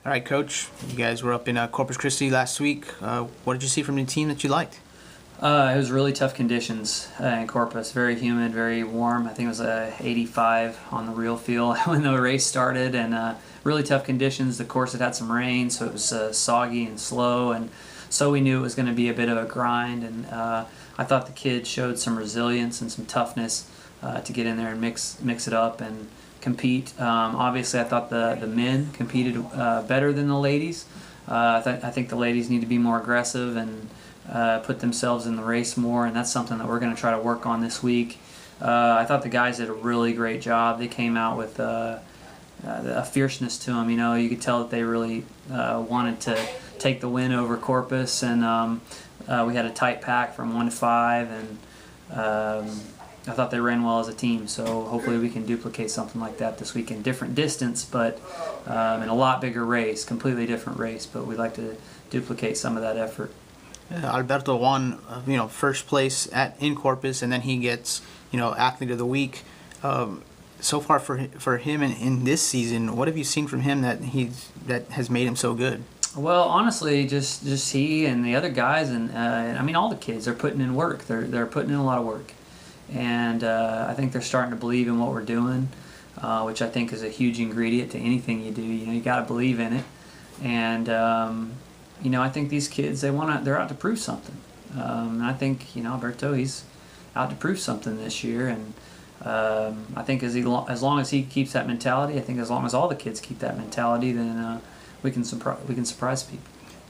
All right, Coach. You guys were up in Corpus Christi last week. What did you see from the team that you liked? It was really tough conditions in Corpus. Very humid, very warm. I think it was 85 on the real feel when the race started, and really tough conditions. The course had some rain, so it was soggy and slow, and so we knew it was going to be a bit of a grind. And I thought the kids showed some resilience and some toughness to get in there and mix it up and compete. Obviously, I thought the men competed better than the ladies. I think the ladies need to be more aggressive and put themselves in the race more, and that's something that we're going to try to work on this week. I thought the guys did a really great job. They came out with a fierceness to them. You know, you could tell that they really wanted to take the win over Corpus, and we had a tight pack from 1 to 5, and I thought they ran well as a team. So hopefully we can duplicate something like that this weekend. Different distance, but in a lot bigger race, completely different race, but we'd like to duplicate some of that effort. Alberto won, first place in Corpus, and then he gets, Athlete of the Week. So far for him in this season, what have you seen from him that has made him so good? Well, honestly, just he and the other guys, and all the kids are putting in work. They're putting in a lot of work, and I think they're starting to believe in what we're doing, which I think is a huge ingredient to anything you do. You got to believe in it, and I think these kids, they're out to prove something. And I think, Alberto, he's out to prove something this year. And I think as long as he keeps that mentality, I think as long as all the kids keep that mentality, then we can surprise people.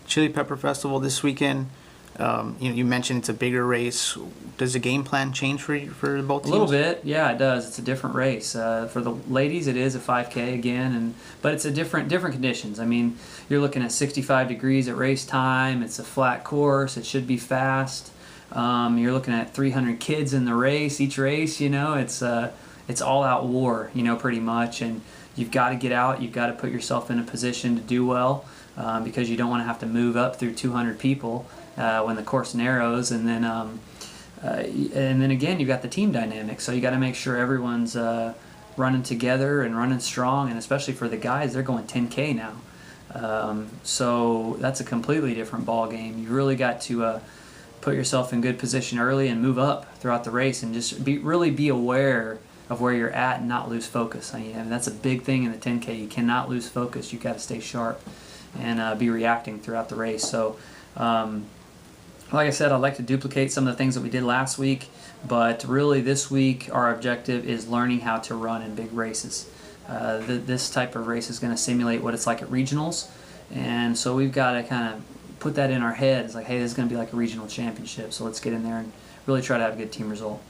Chile Pepper Festival this weekend. You mentioned it's a bigger race. Does the game plan change for both teams? A little bit, yeah, it does. It's a different race. For the ladies, it is a 5K again, but it's a different conditions. I mean, you're looking at 65 degrees at race time. It's a flat course. It should be fast. You're looking at 300 kids in the race. Each race, it's all out war, pretty much. And you've got to get out. You've got to put yourself in a position to do well, because you don't want to have to move up through 200 people when the course narrows, and then again you've got the team dynamic, so you got to make sure everyone's running together and running strong, and especially for the guys, they're going 10K now, so that's a completely different ball game. You really got to put yourself in good position early and move up throughout the race, and just really be aware of where you're at and not lose focus. That's a big thing in the 10K. You cannot lose focus. You got to stay sharp and be reacting throughout the race. So like I said, I'd like to duplicate some of the things that we did last week, but really this week our objective is learning how to run in big races. This type of race is going to simulate what it's like at regionals, and so we've got to kind of put that in our heads, like, hey, this is going to be like a regional championship, so let's get in there and really try to have a good team result.